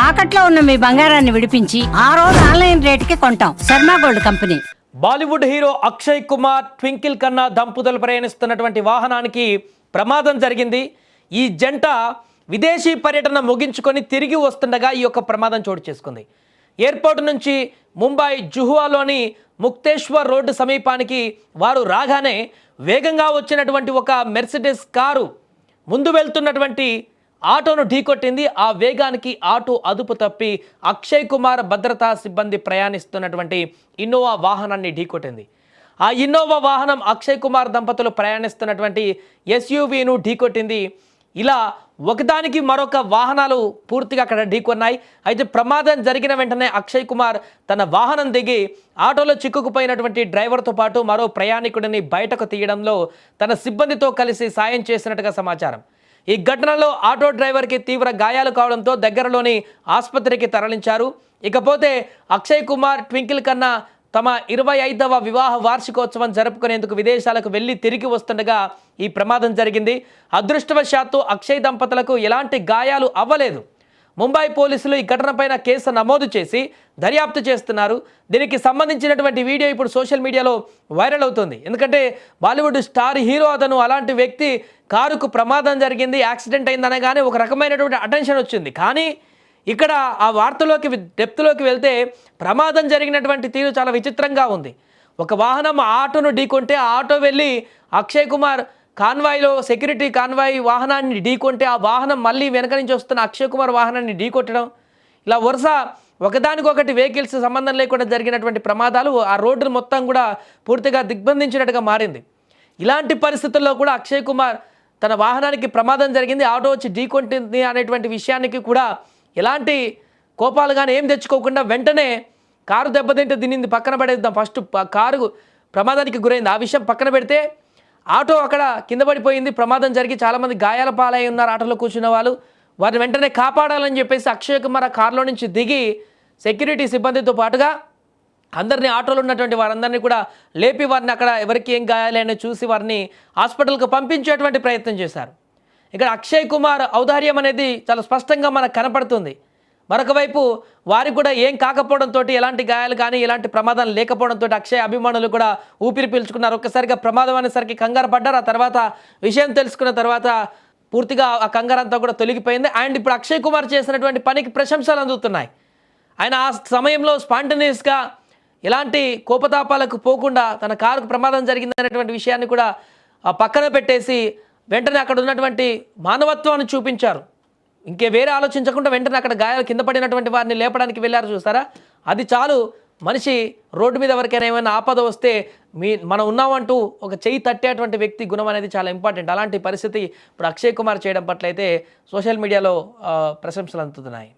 తాకట్లో ఉన్న మీ బంగారాన్ని విడిపించి ఆ రోజు ఆన్లైన్ రేటుకి కొంటాం. Sharma gold company. Bollywood hero Akshay Kumar, twinkle Khanna దంపతులు ప్రయాణిస్తున్నటువంటి వాహనానికి ప్రమాదం జరిగింది. ఈ జంట విదేశీ పర్యటన ముగించుకొని తిరిగి వస్తుండగా ఈ యొక్క ప్రమాదం చోటు చేసుకుంది. ఎయిర్పోర్ట్ నుంచి ముంబై జుహువాలోని ముక్తేశ్వర్ రోడ్డు సమీపానికి వారు రాగానే వేగంగా వచ్చినటువంటి ఒక మెర్సిడెస్ కారు ముందు వెళ్తున్నటువంటి ఆటోను ఢీకొట్టింది. ఆ వేగానికి ఆటో అదుపు తప్పి అక్షయ్ కుమార్ భద్రతా సిబ్బంది ప్రయాణిస్తున్నటువంటి ఇన్నోవా వాహనాన్ని ఢీకొట్టింది. ఆ ఇన్నోవా వాహనం అక్షయ్ కుమార్ దంపతులు ప్రయాణిస్తున్నటువంటి ఎస్యూవీను ఢీకొట్టింది. ఇలా ఒకదానికి మరొక వాహనాలు పూర్తిగా అక్కడ ఢీకొన్నాయి. అయితే ప్రమాదం జరిగిన వెంటనే అక్షయ్ కుమార్ తన వాహనం దిగి ఆటోలో చిక్కుకుపోయినటువంటి డ్రైవర్తో పాటు మరో ప్రయాణికుడిని బయటకు తీయడంలో తన సిబ్బందితో కలిసి సాయం చేసినట్టుగా సమాచారం. ఈ ఘటనలో ఆటో డ్రైవర్కి తీవ్ర గాయాలు కావడంతో దగ్గరలోని ఆసుపత్రికి తరలించారు. ఇకపోతే అక్షయ్ కుమార్, ట్వింకిల్ ఖన్నా తమ 25వ వివాహ వార్షికోత్సవం జరుపుకునేందుకు విదేశాలకు వెళ్ళి తిరిగి వస్తుండగా ఈ ప్రమాదం జరిగింది. అదృష్టవశాత్తు అక్షయ్ దంపతులకు ఎలాంటి గాయాలు అవ్వలేదు. ముంబై పోలీసులు ఈ ఘటనపైన కేసు నమోదు చేసి దర్యాప్తు చేస్తున్నారు. దీనికి సంబంధించినటువంటి వీడియో ఇప్పుడు సోషల్ మీడియాలో వైరల్ అవుతుంది. ఎందుకంటే బాలీవుడ్ స్టార్ హీరో అతను, అలాంటి వ్యక్తి కారుకు ప్రమాదం జరిగింది, యాక్సిడెంట్ అయిందనగానే ఒక రకమైనటువంటి అటెన్షన్ వచ్చింది. కానీ ఇక్కడ ఆ వార్తలోకి డెప్త్లోకి వెళ్తే ప్రమాదం జరిగినటువంటి తీరు చాలా విచిత్రంగా ఉంది. ఒక వాహనం ఆటోను ఢీకొంటే ఆ ఆటో వెళ్ళి అక్షయ్ కుమార్ కాన్వాయ్లో సెక్యూరిటీ కాన్వాయ్ వాహనాన్ని ఢీకొంటే ఆ వాహనం మళ్ళీ వెనక నుంచి వస్తున్న అక్షయ్ కుమార్ వాహనాన్ని ఢీకొట్టడం, ఇలా వరుస ఒకదానికొకటి వెహికల్స్ సంబంధం లేకుండా జరిగినటువంటి ప్రమాదాలు ఆ రోడ్డును మొత్తం కూడా పూర్తిగా దిగ్బంధించినట్టుగా మారింది. ఇలాంటి పరిస్థితుల్లో కూడా అక్షయ్ కుమార్ తన వాహనానికి ప్రమాదం జరిగింది, ఆటో వచ్చి ఢీకొంటుంది అనేటువంటి విషయానికి కూడా ఎలాంటి కోపాలు కానీ ఏం తెచ్చుకోకుండా వెంటనే కారు దెబ్బతింటే దీనిని పక్కన పడేద్దాం, ఫస్ట్ కారు ప్రమాదానికి గురైంది ఆ విషయం పక్కన పెడితే ఆటో అక్కడ కింద పడిపోయింది, ప్రమాదం జరిగి చాలామంది గాయాల పాలై ఉన్నారు ఆటోలో కూర్చున్న వాళ్ళు. వారిని వెంటనే కాపాడాలని చెప్పేసి అక్షయ్ కుమార్ ఆ కారులో నుంచి దిగి సెక్యూరిటీ సిబ్బందితో పాటుగా అందరినీ, ఆటోలో ఉన్నటువంటి వారందరినీ కూడా లేపి వారిని అక్కడ ఎవరికి ఏం గాయాలని చూసి వారిని హాస్పిటల్కి పంపించేటువంటి ప్రయత్నం చేశారు. ఇక్కడ అక్షయ్ కుమార్ ఔదార్యం అనేది చాలా స్పష్టంగా మనకు కనపడుతుంది. మరొక వైపు వారికి కూడా ఏం కాకపోవడంతో, ఎలాంటి గాయాలు కానీ ఎలాంటి ప్రమాదం లేకపోవడంతో అక్షయ్ అభిమానులు కూడా ఊపిరి పీల్చుకున్నారు. ఒక్కసారిగా ప్రమాదం అనేసరికి కంగారు పడ్డారు. ఆ తర్వాత విషయం తెలుసుకున్న తర్వాత పూర్తిగా ఆ కంగారు అంతా కూడా తొలగిపోయింది. అండ్ ఇప్పుడు అక్షయ్ కుమార్ చేసినటువంటి పనికి ప్రశంసలు అందుతున్నాయి. ఆయన ఆ సమయంలో స్పాంటేనియస్గా ఎలాంటి కోపతాపాలకు పోకుండా తన కారుకు ప్రమాదం జరిగిందనేటువంటి విషయాన్ని కూడా పక్కన పెట్టేసి వెంటనే అక్కడ ఉన్నటువంటి మానవత్వాన్ని చూపించారు. ఇంకే వేరే ఆలోచించకుండా వెంటనే అక్కడ గాయాలు కింద పడినటువంటి వారిని లేపడానికి వెళ్ళారు. చూసారా, అది చాలు. మనిషి రోడ్డు మీద ఎవరికైనా ఏమైనా ఆపద వస్తే మనం ఉన్నామంటూ ఒక చెయ్యి తట్టేటువంటి వ్యక్తి గుణం అనేది చాలా ఇంపార్టెంట్. అలాంటి పరిస్థితి ఇప్పుడు అక్షయ్ కుమార్ చేయడం పట్ల అయితే సోషల్ మీడియాలో ప్రశంసలు అందుతున్నాయి.